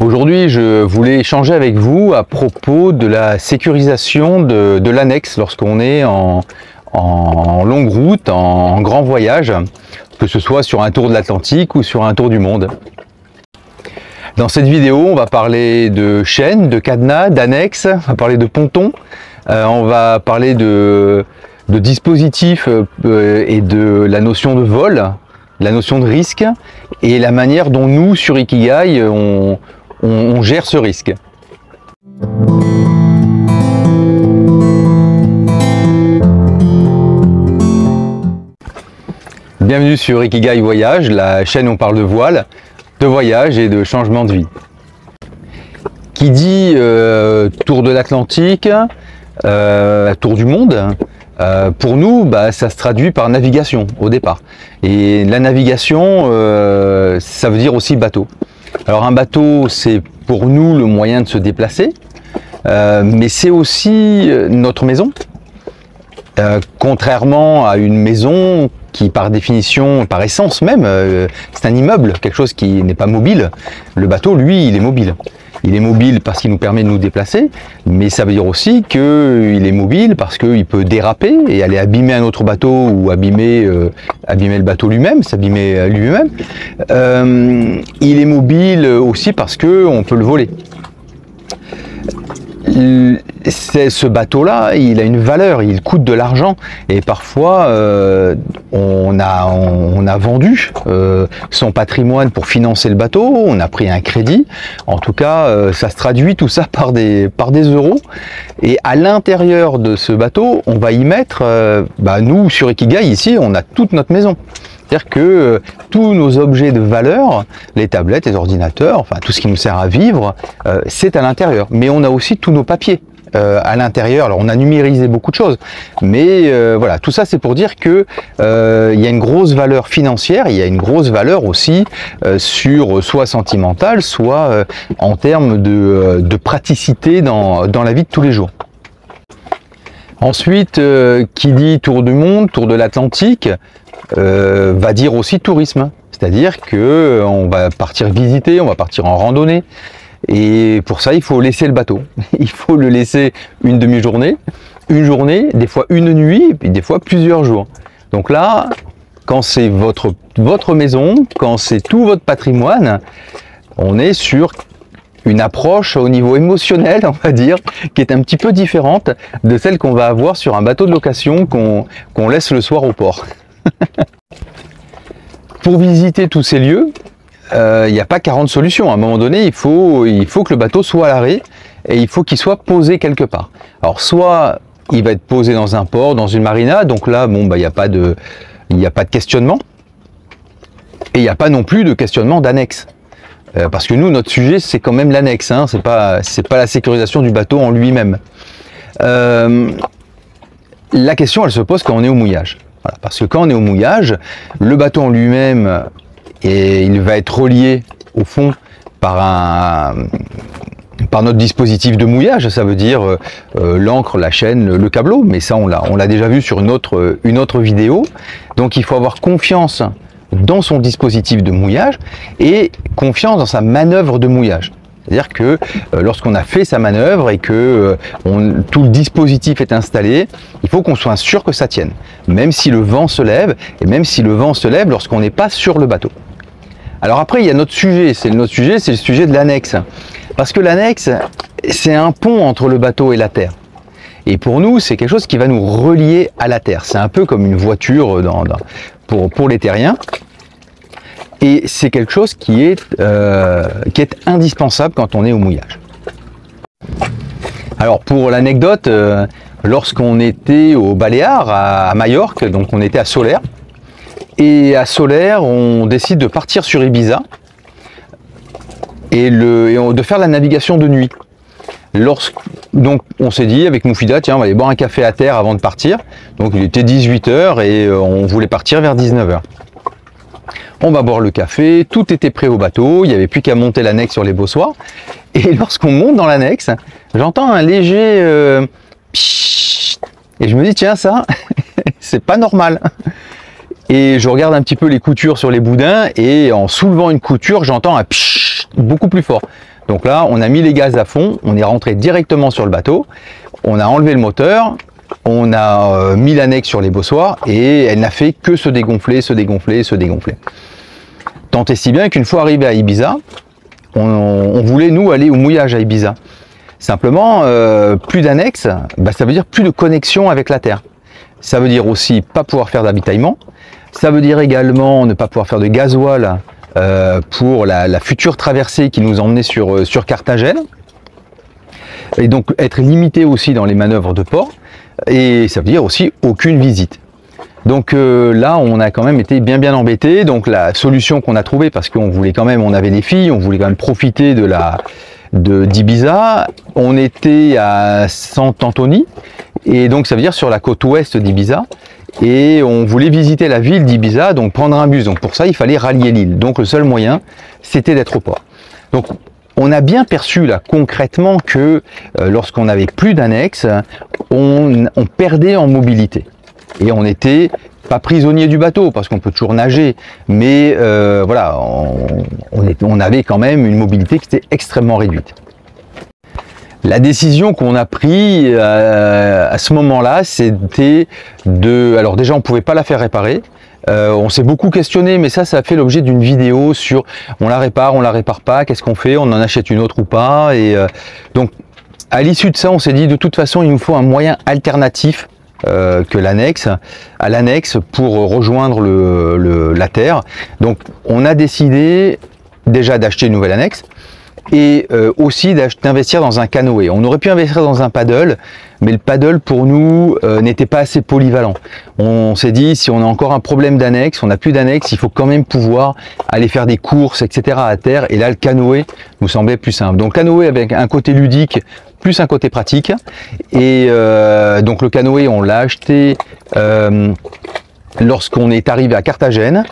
Aujourd'hui, je voulais échanger avec vous à propos de la sécurisation de l'annexe lorsqu'on est en longue route, en grand voyage, que ce soit sur un tour de l'Atlantique ou sur un tour du monde. Dans cette vidéo, on va parler de chaînes, de cadenas, d'annexes, on va parler de pontons, on va parler de dispositifs et de la notion de vol, la notion de risque et la manière dont nous, sur Ikigai, on gère ce risque. Bienvenue sur Ikigai Voyage, la chaîne où on parle de voile, de voyage et de changement de vie. Qui dit tour de l'Atlantique, tour du monde, pour nous, ça se traduit par navigation au départ. Et la navigation, ça veut dire aussi bateau. Alors un bateau, c'est pour nous le moyen de se déplacer, mais c'est aussi notre maison. Contrairement à une maison qui par définition, par essence même, c'est un immeuble, quelque chose qui n'est pas mobile. Le bateau, lui, il est mobile. Il est mobile parce qu'il nous permet de nous déplacer, mais ça veut dire aussi qu'il est mobile parce qu'il peut déraper et aller abîmer un autre bateau ou abîmer le bateau lui-même, s'abîmer lui-même. Il est mobile aussi parce qu'on peut le voler. Ce bateau-là, il a une valeur, il coûte de l'argent et parfois on a vendu son patrimoine pour financer le bateau, on a pris un crédit. En tout cas, ça se traduit tout ça par des euros. Et à l'intérieur de ce bateau, on va y mettre, nous sur Ikigai ici, on a toute notre maison. C'est-à-dire que tous nos objets de valeur, les tablettes, les ordinateurs, enfin tout ce qui nous sert à vivre, c'est à l'intérieur. Mais on a aussi tous nos papiers à l'intérieur. Alors on a numérisé beaucoup de choses, mais voilà, tout ça c'est pour dire que il y a une grosse valeur financière, il y a une grosse valeur aussi soit sentimentale, soit en termes de praticité dans la vie de tous les jours. Ensuite, qui dit tour du monde, tour de l'Atlantique, va dire aussi tourisme, c'est-à-dire que on va partir visiter, on va partir en randonnée, et pour ça il faut laisser le bateau, il faut le laisser une demi-journée, une journée, des fois une nuit, et puis des fois plusieurs jours. Donc là, quand c'est votre maison, quand c'est tout votre patrimoine, on est sur une approche au niveau émotionnel, on va dire, qui est un petit peu différente de celle qu'on va avoir sur un bateau de location qu'on laisse le soir au port. Pour visiter tous ces lieux, il n'y a pas 40 solutions. À un moment donné, il faut que le bateau soit à l'arrêt et il faut qu'il soit posé quelque part. Alors soit il va être posé dans un port, dans une marina, donc là, il n'y a pas de questionnement. Et il n'y a pas non plus de questionnement d'annexe. Parce que nous, notre sujet, c'est quand même l'annexe, hein, c'est pas la sécurisation du bateau en lui-même. La question, elle se pose quand on est au mouillage. Voilà, parce que quand on est au mouillage, le bateau en lui-même, il va être relié au fond par notre dispositif de mouillage, ça veut dire l'ancre, la chaîne, le câbleau, mais ça on l'a déjà vu sur une autre vidéo. Donc il faut avoir confiance dans son dispositif de mouillage et confiance dans sa manœuvre de mouillage. C'est-à-dire que lorsqu'on a fait sa manœuvre et que tout le dispositif est installé, il faut qu'on soit sûr que ça tienne, même si le vent se lève, et même si le vent se lève lorsqu'on n'est pas sur le bateau. Alors après, il y a notre sujet, c'est le sujet de l'annexe. Parce que l'annexe, c'est un pont entre le bateau et la terre. Et pour nous, c'est quelque chose qui va nous relier à la terre. C'est un peu comme une voiture pour les terriens. Et c'est quelque chose qui est indispensable quand on est au mouillage. Alors pour l'anecdote, lorsqu'on était aux Baléares, à Majorque, donc on était à Solaire, et à Solaire, on décide de partir sur Ibiza et de faire la navigation de nuit. Donc on s'est dit avec Moufida, tiens, on va aller boire un café à terre avant de partir. Donc il était 18 h et on voulait partir vers 19 h. On va boire le café, tout était prêt au bateau, il n'y avait plus qu'à monter l'annexe sur les bossoirs. Et lorsqu'on monte dans l'annexe, j'entends un léger pshhh, et je me dis tiens ça, c'est pas normal. Et je regarde un petit peu les coutures sur les boudins et en soulevant une couture, j'entends un pshhh beaucoup plus fort. Donc là, on a mis les gaz à fond, on est rentré directement sur le bateau, on a enlevé le moteur, on a mis l'annexe sur les bossoirs et elle n'a fait que se dégonfler, se dégonfler, se dégonfler. Tant et si bien qu'une fois arrivé à Ibiza, on voulait nous aller au mouillage à Ibiza. Simplement, plus d'annexe, ça veut dire plus de connexion avec la terre. Ça veut dire aussi pas pouvoir faire d'habitaillement. Ça veut dire également ne pas pouvoir faire de gasoil pour la future traversée qui nous emmenait sur Carthagène. Et donc être limité aussi dans les manœuvres de port. Et ça veut dire aussi aucune visite. Donc là, on a quand même été bien embêtés. Donc la solution qu'on a trouvée, parce qu'on voulait quand même, on avait les filles, on voulait quand même profiter d'Ibiza. On était à Sant'Antoni, et donc ça veut dire sur la côte ouest d'Ibiza. Et on voulait visiter la ville d'Ibiza, donc prendre un bus. Donc pour ça, il fallait rallier l'île. Donc le seul moyen, c'était d'être au port. Donc on a bien perçu là concrètement que lorsqu'on n'avait plus d'annexe, on perdait en mobilité. Et on n'était pas prisonnier du bateau, parce qu'on peut toujours nager, mais voilà, on avait quand même une mobilité qui était extrêmement réduite. La décision qu'on a prise à ce moment-là, c'était de... Alors déjà, on ne pouvait pas la faire réparer. On s'est beaucoup questionné, mais ça a fait l'objet d'une vidéo sur on la répare pas, qu'est-ce qu'on fait, on en achète une autre ou pas. Et donc, à l'issue de ça, on s'est dit de toute façon, il nous faut un moyen alternatif que l'annexe, à l'annexe pour rejoindre la terre. Donc, on a décidé déjà d'acheter une nouvelle annexe et aussi d'investir dans un canoë. On aurait pu investir dans un paddle, mais le paddle pour nous n'était pas assez polyvalent. On s'est dit, si on a encore un problème d'annexe, on n'a plus d'annexe, il faut quand même pouvoir aller faire des courses, etc. à terre. Et là, le canoë nous semblait plus simple. Donc canoë avec un côté ludique, plus un côté pratique. Et donc le canoë, on l'a acheté lorsqu'on est arrivé à Carthagène.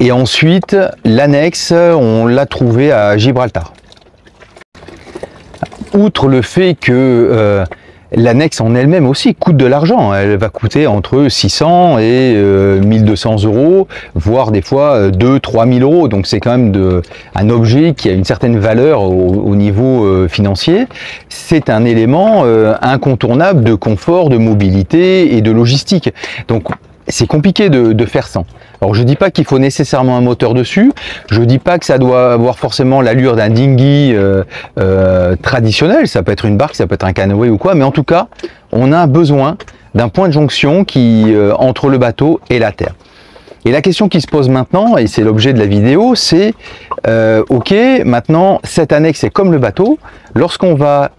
Et ensuite, l'annexe, on l'a trouvé à Gibraltar. Outre le fait que l'annexe en elle-même aussi coûte de l'argent, elle va coûter entre 600 et 1200 euros, voire des fois 2-3 000 euros, donc c'est quand même un objet qui a une certaine valeur au niveau financier. C'est un élément incontournable de confort, de mobilité et de logistique. Donc c'est compliqué de faire sans. Alors je dis pas qu'il faut nécessairement un moteur dessus, je dis pas que ça doit avoir forcément l'allure d'un dinghy traditionnel, ça peut être une barque, ça peut être un canoë ou quoi, mais en tout cas, on a besoin d'un point de jonction entre le bateau et la terre. Et la question qui se pose maintenant, et c'est l'objet de la vidéo, c'est ok, maintenant cette annexe est comme le bateau, lorsqu'on va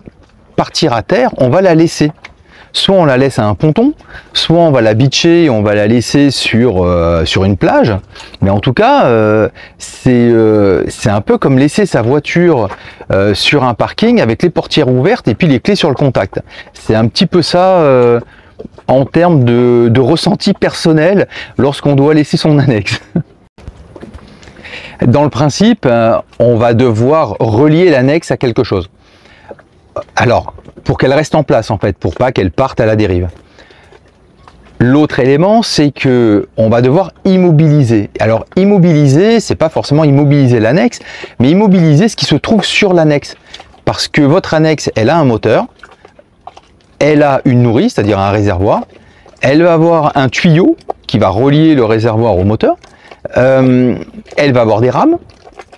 partir à terre, on va la laisser. Soit on la laisse à un ponton, soit on va la beacher et on va la laisser sur une plage. Mais en tout cas, c'est un peu comme laisser sa voiture sur un parking avec les portières ouvertes et puis les clés sur le contact. C'est un petit peu ça en termes de ressenti personnel lorsqu'on doit laisser son annexe. Dans le principe, on va devoir relier l'annexe à quelque chose. Alors, pour qu'elle reste en place en fait, pour pas qu'elle parte à la dérive. L'autre élément, c'est que on va devoir immobiliser. Alors immobiliser, c'est pas forcément immobiliser l'annexe, mais immobiliser ce qui se trouve sur l'annexe. Parce que votre annexe, elle a un moteur, elle a une nourrice, c'est-à-dire un réservoir, elle va avoir un tuyau qui va relier le réservoir au moteur, elle va avoir des rames,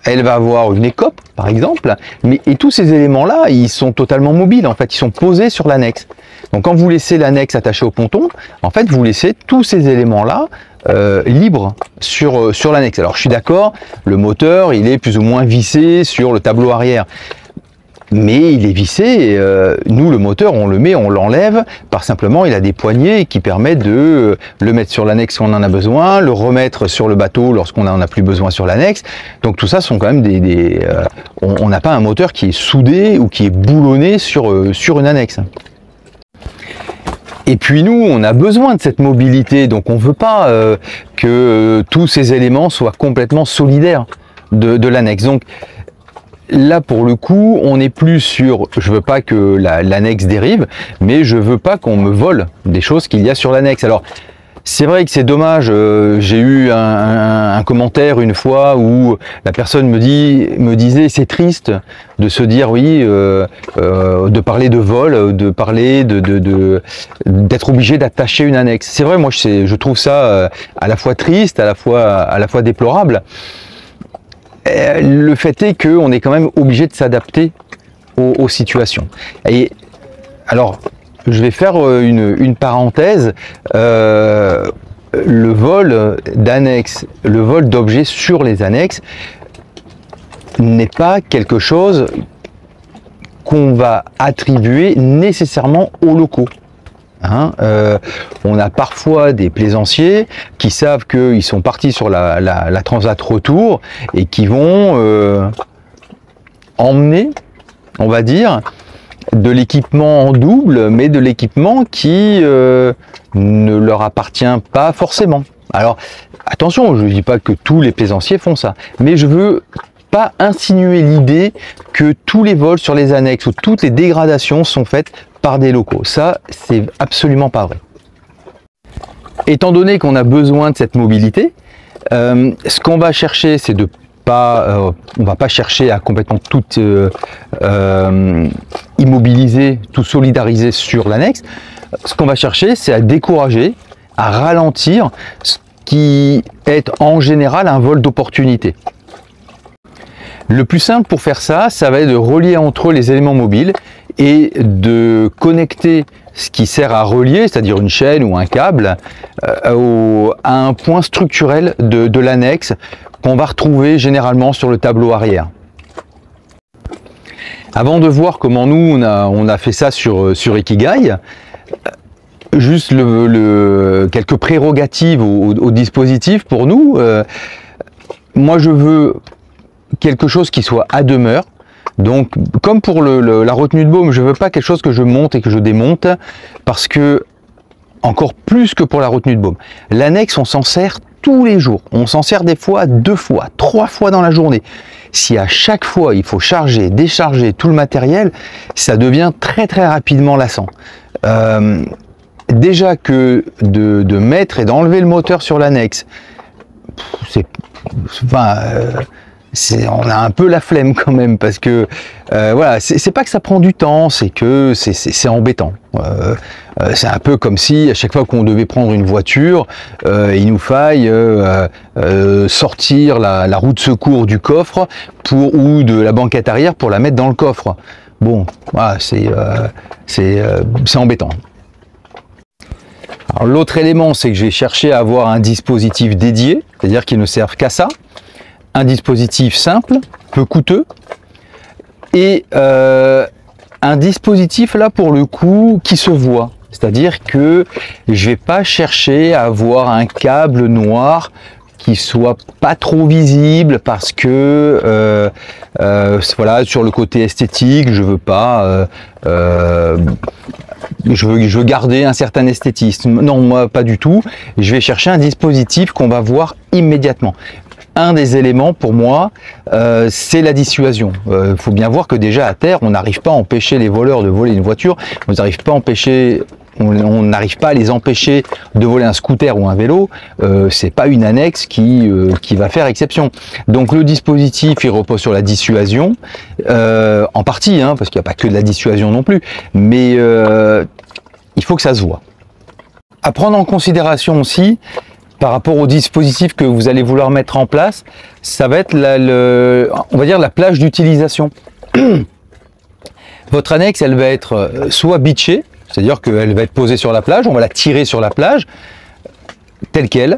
elle va avoir une écope, par exemple, et tous ces éléments-là, ils sont totalement mobiles, en fait, ils sont posés sur l'annexe. Donc quand vous laissez l'annexe attachée au ponton, en fait, vous laissez tous ces éléments-là libres sur l'annexe. Alors je suis d'accord, le moteur, il est plus ou moins vissé sur le tableau arrière. Mais il est vissé, nous le moteur on le met, on l'enlève, par simplement il a des poignées qui permettent de le mettre sur l'annexe quand on en a besoin, le remettre sur le bateau lorsqu'on n'en a plus besoin sur l'annexe. Donc tout ça sont quand même on n'a pas un moteur qui est soudé ou qui est boulonné sur une annexe. Et puis nous, on a besoin de cette mobilité, donc on ne veut pas que tous ces éléments soient complètement solidaires de l'annexe. Donc là, pour le coup, on n'est plus sur « je veux pas que l'annexe dérive », mais « je veux pas qu'on me vole des choses qu'il y a sur l'annexe ». Alors, C'est vrai que c'est dommage, j'ai eu un commentaire une fois où la personne me disait c'est triste de se dire oui, de parler de vol, de parler d'être obligé d'attacher une annexe. C'est vrai, moi je trouve ça à la fois triste, à la fois déplorable. Le fait est qu'on est quand même obligé de s'adapter aux situations. Et alors, je vais faire une parenthèse. Le vol d'annexes, le vol d'objets sur les annexes n'est pas quelque chose qu'on va attribuer nécessairement aux locaux. Hein, on a parfois des plaisanciers qui savent qu'ils sont partis sur la transat retour et qui vont emmener, on va dire, de l'équipement en double, mais de l'équipement qui ne leur appartient pas forcément. Alors attention, je ne dis pas que tous les plaisanciers font ça, mais je veux pas insinuer l'idée que tous les vols sur les annexes ou toutes les dégradations sont faites par des locaux. Ça, c'est absolument pas vrai. Étant donné qu'on a besoin de cette mobilité, ce qu'on va chercher, c'est de pas, on va pas chercher à complètement tout immobiliser, tout solidariser sur l'annexe. Ce qu'on va chercher, c'est à décourager, à ralentir ce qui est en général un vol d'opportunité. Le plus simple pour faire ça, ça va être de relier entre eux les éléments mobiles et de connecter ce qui sert à relier, c'est-à-dire une chaîne ou un câble, à un point structurel de l'annexe qu'on va retrouver généralement sur le tableau arrière. Avant de voir comment nous on a fait ça sur Ikigai, juste quelques prérogatives au dispositif pour nous. Moi je veux quelque chose qui soit à demeure. Donc comme pour la retenue de baume, je veux pas quelque chose que je monte et que je démonte, parce que encore plus que pour la retenue de baume, l'annexe on s'en sert tous les jours, on s'en sert des fois 2 fois, 3 fois dans la journée. Si à chaque fois il faut charger, décharger tout le matériel, ça devient très très rapidement lassant. Déjà que de mettre et d'enlever le moteur sur l'annexe, on a un peu la flemme quand même, parce que voilà, c'est pas que ça prend du temps, c'est que c'est embêtant. C'est un peu comme si à chaque fois qu'on devait prendre une voiture, il nous faille sortir la roue de secours du coffre ou de la banquette arrière pour la mettre dans le coffre. Bon, voilà, c'est embêtant. Alors l'autre élément, c'est que j'ai cherché à avoir un dispositif dédié, c'est-à-dire qu'il ne serve qu'à ça. Un dispositif simple, peu coûteux, et un dispositif là pour le coup qui se voit. C'est-à-dire que je vais pas chercher à avoir un câble noir qui soit pas trop visible, parce que voilà, sur le côté esthétique, je veux pas je veux garder un certain esthétisme. Non, moi pas du tout. Je vais chercher un dispositif qu'on va voir immédiatement. Un des éléments pour moi, c'est la dissuasion. Faut bien voir que déjà à terre, on n'arrive pas à empêcher les voleurs de voler une voiture, on n'arrive pas à les empêcher de voler un scooter ou un vélo. C'est pas une annexe qui va faire exception. Donc le dispositif, il repose sur la dissuasion, en partie, hein, parce qu'il n'y a pas que de la dissuasion non plus, mais il faut que ça se voit. À prendre en considération aussi, par rapport au dispositif que vous allez vouloir mettre en place, ça va être on va dire la plage d'utilisation. Votre annexe, elle va être soit beachée, c'est-à-dire qu'elle va être posée sur la plage, on va la tirer sur la plage, telle qu'elle,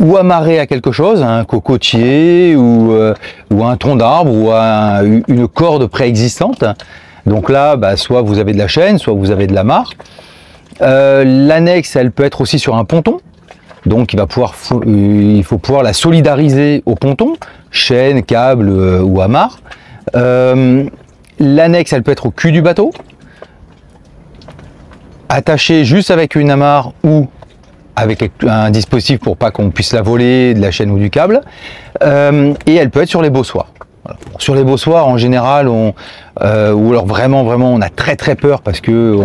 ou amarrée à quelque chose, un cocotier, ou un tronc d'arbre, ou à une corde préexistante. Donc là, soit vous avez de la chaîne, soit vous avez de l'amarre. L'annexe, elle peut être aussi sur un ponton. Donc il faut pouvoir la solidariser au ponton, chaîne, câble ou amarre. L'annexe, elle peut être au cul du bateau, attachée juste avec une amarre ou avec un dispositif pour pas qu'on puisse la voler, de la chaîne ou du câble. Et elle peut être sur les bossoirs. Voilà. Sur les bossoirs, en général, ou alors vraiment on a très peur parce que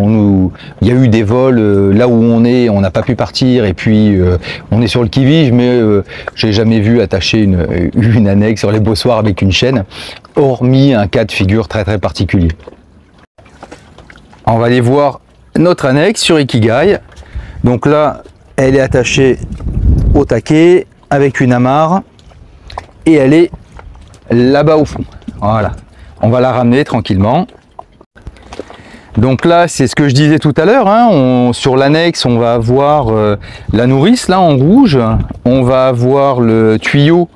il y a eu des vols là où on n'a pas pu partir et puis on est sur le qui-vive, mais j'ai jamais vu attacher une annexe sur les bossoirs avec une chaîne, hormis un cas de figure très particulier. On va aller voir notre annexe sur Ikigai. Donc là, elle est attachée au taquet avec une amarre et elle est là-bas au fond. Voilà, on va la ramener tranquillement. Donc là, c'est ce que je disais tout à l'heure, hein, sur l'annexe, on va avoir la nourrice là en rouge, on va avoir le tuyau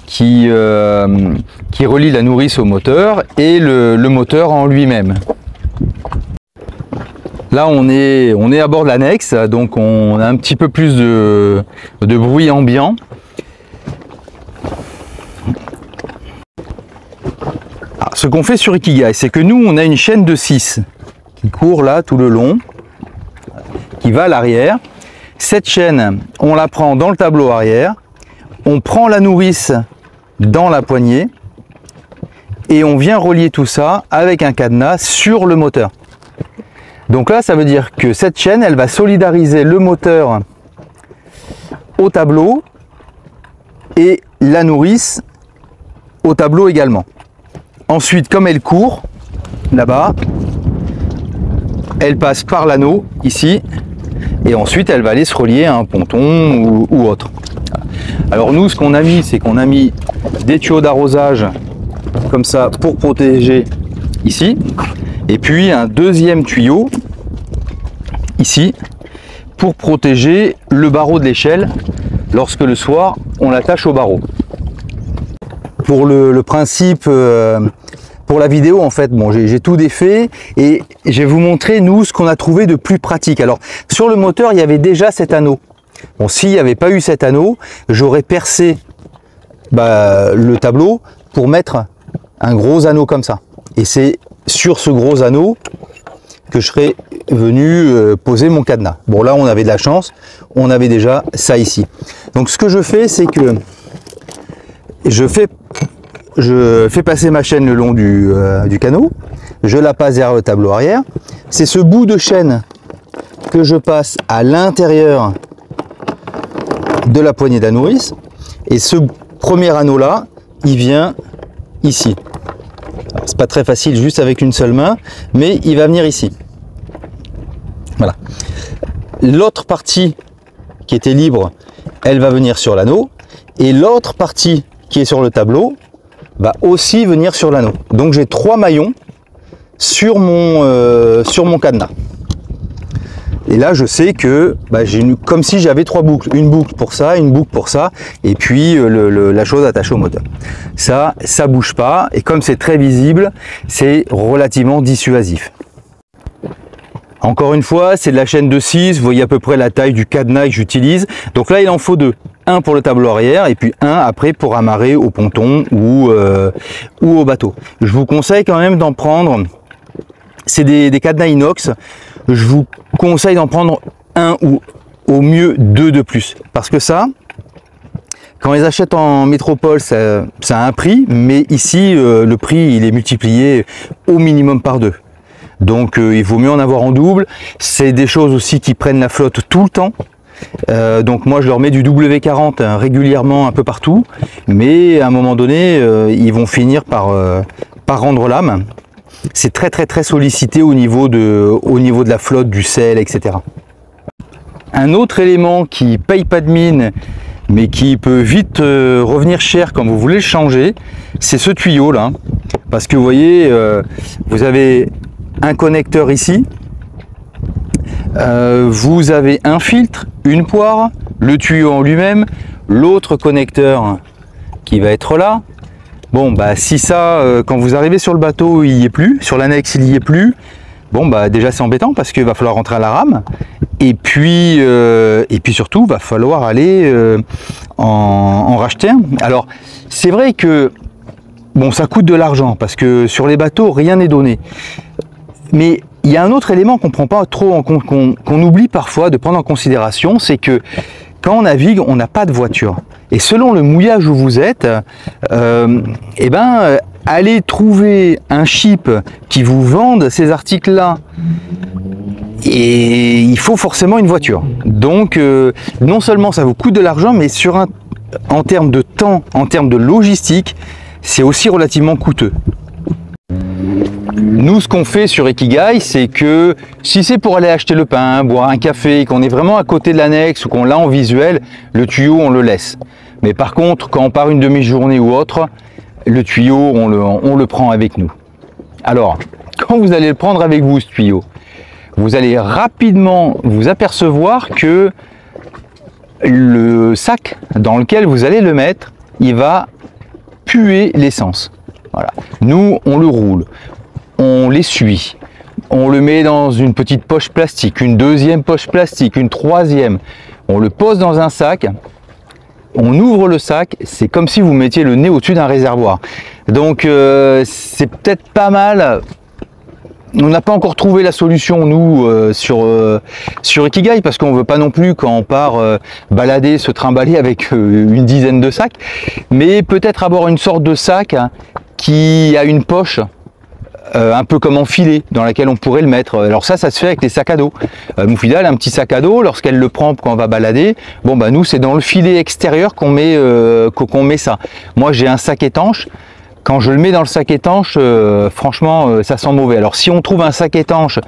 qui relie la nourrice au moteur et le moteur en lui-même. Là, on est à bord de l'annexe, donc on a un petit peu plus de bruit ambiant. Alors, ce qu'on fait sur Ikigai, c'est que nous, on a une chaîne de 6 qui court là tout le long, qui va à l'arrière. Cette chaîne, on la prend dans le tableau arrière, on prend la nourrice dans la poignée et on vient relier tout ça avec un cadenas sur le moteur. Donc là, ça veut dire que cette chaîne, elle va solidariser le moteur au tableau et la nourrice au tableau également. Ensuite, comme elle court là-bas, elle passe par l'anneau ici et ensuite elle va aller se relier à un ponton ou autre. Alors nous, ce qu'on a mis, c'est qu'on a mis des tuyaux d'arrosage comme ça pour protéger ici. Et puis un deuxième tuyau ici pour protéger le barreau de l'échelle lorsque le soir on l'attache au barreau. Pour le principe, pour la vidéo en fait, bon, j'ai tout défait et je vais vous montrer nous ce qu'on a trouvé de plus pratique. Alors sur le moteur il y avait déjà cet anneau. Bon, s'il n'y avait pas eu cet anneau, j'aurais percé le tableau pour mettre un gros anneau comme ça. Et c'est sur ce gros anneau que je serais venu poser mon cadenas. Bon, là on avait de la chance, on avait déjà ça ici. Donc ce que je fais, c'est que je fais passer ma chaîne le long du canot, je la passe derrière le tableau arrière. C'est ce bout de chaîne que je passe à l'intérieur de la poignée de la nourrice, et ce premier anneau là, il vient ici. C'est pas très facile juste avec une seule main, mais il va venir ici. Voilà. L'autre partie qui était libre, elle va venir sur l'anneau, et l'autre partie qui est sur le tableau va aussi venir sur l'anneau. Donc j'ai 3 maillons sur mon cadenas. Et là je sais que j'ai comme si j'avais 3 boucles, une boucle pour ça, une boucle pour ça, et puis la chose attachée au moteur. Ça bouge pas, et comme c'est très visible, c'est relativement dissuasif. Encore une fois, c'est de la chaîne de 6, vous voyez à peu près la taille du cadenas que j'utilise. Donc là il en faut 2, un pour le tableau arrière et puis un après pour amarrer au ponton ou au bateau. Je vous conseille quand même d'en prendre, c'est des cadenas inox, je vous conseille d'en prendre un ou au mieux 2 de plus. Parce que ça, quand ils achètent en métropole, ça a un prix, mais ici, le prix il est multiplié au minimum par 2. Donc il vaut mieux en avoir en double. C'est des choses aussi qui prennent la flotte tout le temps. Donc moi je leur mets du W40 régulièrement un peu partout. Mais à un moment donné, ils vont finir par rendre l'âme. C'est très sollicité au niveau de la flotte, du sel, etc. Un autre élément qui paye pas de mine, mais qui peut vite revenir cher quand vous voulez le changer, c'est ce tuyau là. Parce que vous voyez, vous avez un connecteur ici, vous avez un filtre, une poire, le tuyau en lui-même, l'autre connecteur qui va être là. Bon, si ça, quand vous arrivez sur le bateau, il n'y est plus, sur l'annexe, il n'y est plus, bon, déjà c'est embêtant parce qu'il va falloir rentrer à la rame. Et puis surtout, va falloir aller en racheter un. Alors, c'est vrai que, bon, ça coûte de l'argent parce que sur les bateaux, rien n'est donné. Mais il y a un autre élément qu'on prend pas trop en compte, qu'on oublie parfois de prendre en considération, c'est que quand on navigue, on n'a pas de voiture. Et selon le mouillage où vous êtes, allez trouver un ship qui vous vende ces articles-là. Et il faut forcément une voiture. Donc, non seulement ça vous coûte de l'argent, mais en termes de temps, en termes de logistique, c'est aussi relativement coûteux. Nous, ce qu'on fait sur Ikigai, c'est que si c'est pour aller acheter le pain, boire un café, qu'on est vraiment à côté de l'annexe ou qu'on l'a en visuel, le tuyau, on le laisse. Mais par contre, quand on part une demi-journée ou autre, le tuyau, on le prend avec nous. Alors, quand vous allez le prendre avec vous, ce tuyau, vous allez rapidement vous apercevoir que le sac dans lequel vous allez le mettre, il va puer l'essence. Voilà. Nous, on le roule, on l'essuie, on le met dans une petite poche plastique, une deuxième poche plastique, une troisième. On le pose dans un sac, on ouvre le sac, c'est comme si vous mettiez le nez au-dessus d'un réservoir. Donc c'est peut-être pas mal. On n'a pas encore trouvé la solution, nous, sur Ikigai, parce qu'on ne veut pas non plus, quand on part balader, se trimballer avec une dizaine de sacs, mais peut-être avoir une sorte de sac qui a une poche, un peu comme en filet, dans laquelle on pourrait le mettre. Alors ça se fait avec les sacs à dos. Moufida, elle a un petit sac à dos, lorsqu'elle le prend quand on va balader, bon bah nous, c'est dans le filet extérieur qu'on met ça. Moi, j'ai un sac étanche. Quand je le mets dans le sac étanche, franchement, ça sent mauvais. Alors si on trouve un sac étanche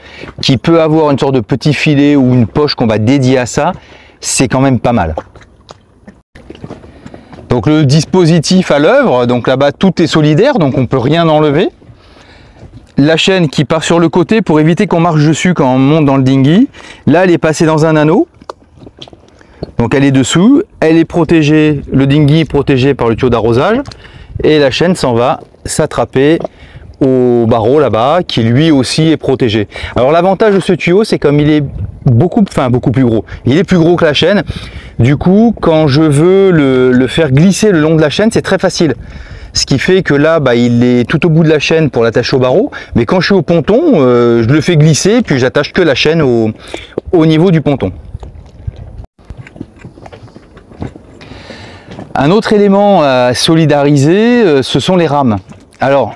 qui peut avoir une sorte de petit filet ou une poche qu'on va dédier à ça, c'est quand même pas mal. Donc le dispositif à l'œuvre, donc là-bas tout est solidaire, donc on ne peut rien enlever. La chaîne qui part sur le côté pour éviter qu'on marche dessus quand on monte dans le dinghy. Là, elle est passée dans un anneau. Donc elle est dessous, elle est protégée, le dinghy est protégé par le tuyau d'arrosage. Et la chaîne s'en va s'attraper au barreau là-bas, qui lui aussi est protégé. Alors l'avantage de ce tuyau, c'est comme il est beaucoup plus gros. Il est plus gros que la chaîne. Du coup, quand je veux le faire glisser le long de la chaîne, c'est très facile. Ce qui fait que là, il est tout au bout de la chaîne pour l'attacher au barreau. Mais quand je suis au ponton, je le fais glisser, puis j'attache que la chaîne au niveau du ponton. Un autre élément à solidariser, ce sont les rames. Alors,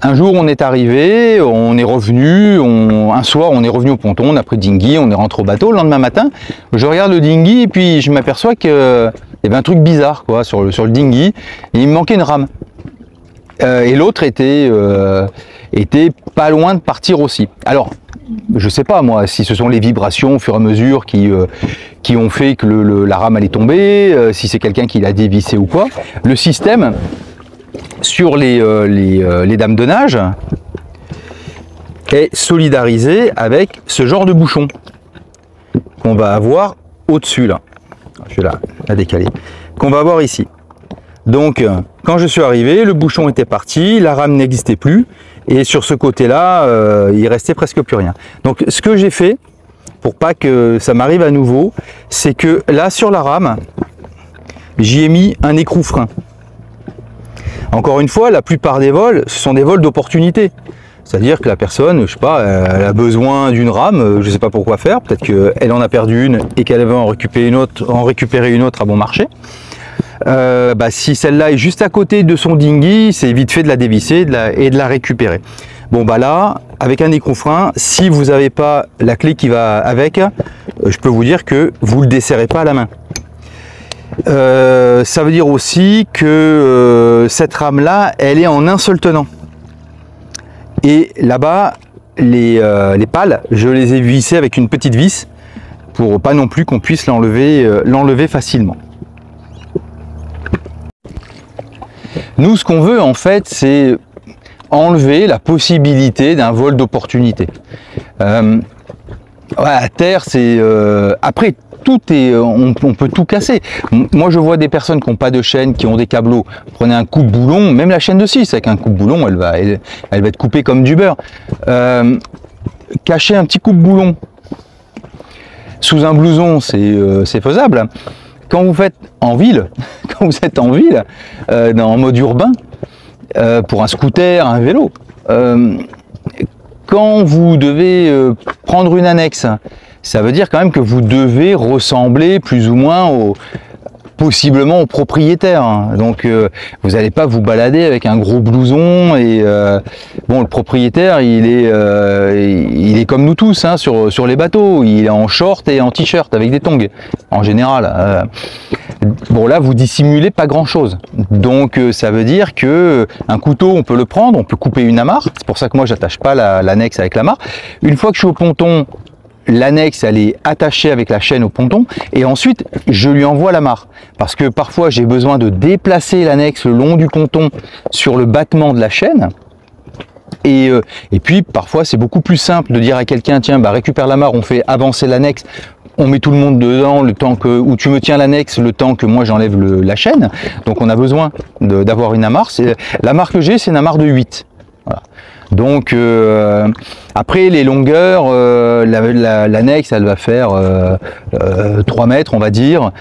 un jour on est arrivé, on est revenu, un soir on est revenu au ponton, on a pris le dinghy, on est rentré au bateau. Le lendemain matin, je regarde le dinghy et puis je m'aperçois qu'il y avait un truc bizarre quoi, sur le dinghy. Et il me manquait une rame. Et l'autre était pas loin de partir aussi. Alors, je sais pas moi si ce sont les vibrations au fur et à mesure qui ont fait que la rame allait tomber, si c'est quelqu'un qui l'a dévissé ou quoi. Le système sur les dames de nage est solidarisé avec ce genre de bouchon qu'on va avoir au-dessus là. Je vais la décaler. Qu'on va avoir ici. Donc, quand je suis arrivé, le bouchon était parti, la rame n'existait plus, et sur ce côté-là, il restait presque plus rien. Donc, ce que j'ai fait, pour pas que ça m'arrive à nouveau, c'est que là, sur la rame, j'y ai mis un écrou frein. Encore une fois, la plupart des vols, ce sont des vols d'opportunité. C'est-à-dire que la personne, je sais pas, elle a besoin d'une rame, je sais pas pourquoi faire, peut-être qu'elle en a perdu une et qu'elle va en récupérer une autre à bon marché. Si celle-là est juste à côté de son dinghy, c'est vite fait de la dévisser et de la récupérer. Bon là, avec un écrou frein, si vous n'avez pas la clé qui va avec, je peux vous dire que vous ne le desserrez pas à la main. Ça veut dire aussi que cette rame-là, elle est en un seul tenant. Et là-bas, les pales, je les ai vissées avec une petite vis pour pas non plus qu'on puisse l'enlever facilement. Nous, ce qu'on veut en fait, c'est enlever la possibilité d'un vol d'opportunité. À terre, c'est après tout est, on peut tout casser. Moi, je vois des personnes qui n'ont pas de chaîne, qui ont des câbleaux. Prenez un coupe-boulon, même la chaîne de 6 avec un coupe-boulon, elle va être coupée comme du beurre. Cacher un petit coupe-boulon sous un blouson, c'est faisable. Quand vous faites en ville, quand vous êtes en ville, en mode urbain, pour un scooter, un vélo, quand vous devez prendre une annexe, ça veut dire quand même que vous devez ressembler plus ou moins possiblement au propriétaire, hein. Donc vous n'allez pas vous balader avec un gros blouson et bon, le propriétaire il est comme nous tous, hein, sur les bateaux, il est en short et en t-shirt avec des tongs en général. Bon, là vous dissimulez pas grand chose, donc ça veut dire que un couteau on peut le prendre, on peut couper une amarre, c'est pour ça que moi j'attache pas l'annexe avec l'amarre. Une fois que je suis au ponton, l'annexe elle est attachée avec la chaîne au ponton et ensuite je lui envoie l'amarre, parce que parfois j'ai besoin de déplacer l'annexe le long du ponton sur le battement de la chaîne et puis parfois c'est beaucoup plus simple de dire à quelqu'un tiens bah récupère l'amarre, on fait avancer l'annexe, on met tout le monde dedans le temps que, ou tu me tiens l'annexe le temps que moi j'enlève la chaîne. Donc on a besoin d'avoir une amarre. L'amarre que j'ai, c'est une amarre de 8. Voilà. Donc après les longueurs, l'annexe elle va faire 3 mètres on va dire.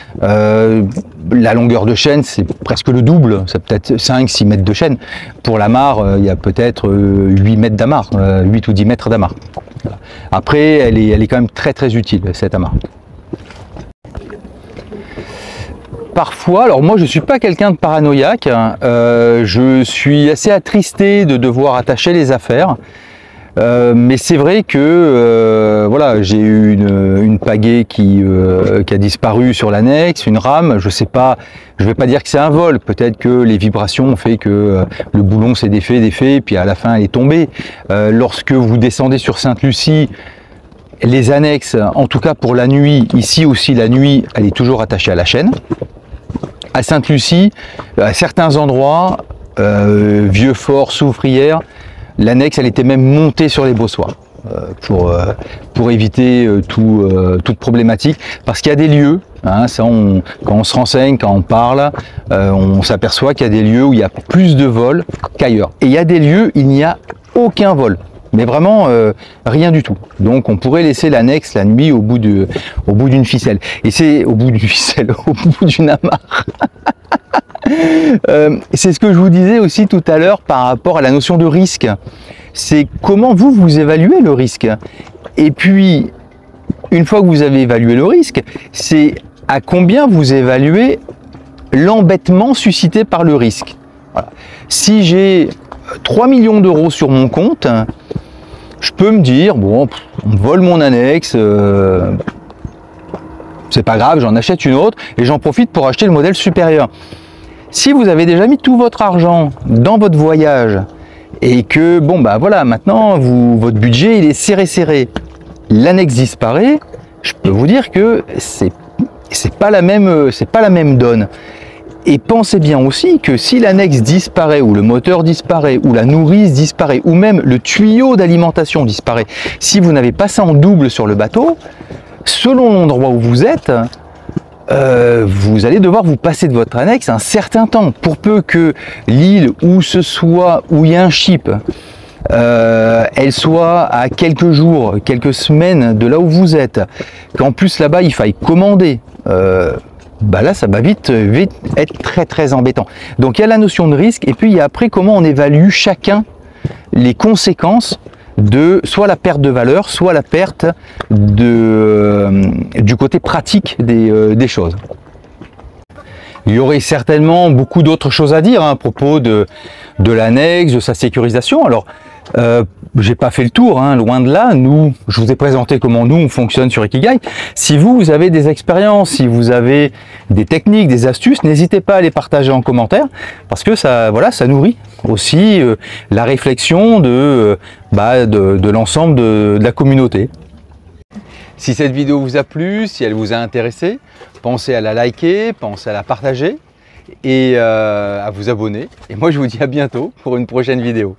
La longueur de chaîne c'est presque le double, c'est peut-être 5-6 mètres de chaîne. Pour l'amarre il y a peut-être 8 mètres d'amarre, 8 ou 10 mètres d'amarre. Voilà. Après elle est quand même très utile cette amarre. Parfois, alors moi je suis pas quelqu'un de paranoïaque, hein, je suis assez attristé de devoir attacher les affaires, mais c'est vrai que voilà, j'ai eu une pagaie qui a disparu sur l'annexe, une rame, je sais pas, je vais pas dire que c'est un vol, peut-être que les vibrations ont fait que le boulon s'est défait, puis à la fin elle est tombée. Lorsque vous descendez sur Sainte-Lucie, les annexes, en tout cas pour la nuit, ici aussi la nuit, elle est toujours attachée à la chaîne. À Sainte-Lucie, à certains endroits, Vieux-Fort, Soufrière, l'annexe elle était même montée sur les bossoirs pour éviter toute problématique, parce qu'il y a des lieux, hein, ça quand on se renseigne, quand on parle, on s'aperçoit qu'il y a des lieux où il y a plus de vols qu'ailleurs, et il y a des lieux où il n'y a aucun vol. Mais vraiment rien du tout. Donc on pourrait laisser l'annexe la nuit au bout d'une ficelle. Et c'est au bout d'une ficelle, au bout d'une amarre. C'est ce que je vous disais aussi tout à l'heure par rapport à la notion de risque. C'est comment vous évaluez le risque. Et puis, une fois que vous avez évalué le risque, c'est à combien vous évaluez l'embêtement suscité par le risque. Voilà. Si j'ai 3 millions d'euros sur mon compte, je peux me dire, bon, on me vole mon annexe, c'est pas grave, j'en achète une autre et j'en profite pour acheter le modèle supérieur. Si vous avez déjà mis tout votre argent dans votre voyage et que, bon, bah voilà, maintenant, votre budget, il est serré, l'annexe disparaît, je peux vous dire que c'est pas la même donne. Et pensez bien aussi que si l'annexe disparaît, ou le moteur disparaît, ou la nourrice disparaît, ou même le tuyau d'alimentation disparaît, si vous n'avez pas ça en double sur le bateau, selon l'endroit où vous êtes, vous allez devoir vous passer de votre annexe un certain temps. Pour peu que l'île où ce soit, où il y a un ship, elle soit à quelques jours, quelques semaines de là où vous êtes, qu'en plus là-bas il faille commander, bah là ça va vite être très embêtant. Donc il y a la notion de risque, et puis il y a après comment on évalue chacun les conséquences de soit la perte de valeur, soit la perte du côté pratique des choses. Il y aurait certainement beaucoup d'autres choses à dire, hein, à propos de l'annexe, de sa sécurisation. Alors, j'ai pas fait le tour, hein, loin de là. Nous, je vous ai présenté comment nous on fonctionne sur Ikigai. Si vous avez des expériences, si vous avez des techniques, des astuces, n'hésitez pas à les partager en commentaire, parce que ça, voilà, ça nourrit aussi la réflexion de l'ensemble de la communauté. Si cette vidéo vous a plu, si elle vous a intéressé, pensez à la liker, pensez à la partager et à vous abonner. Et moi je vous dis à bientôt pour une prochaine vidéo.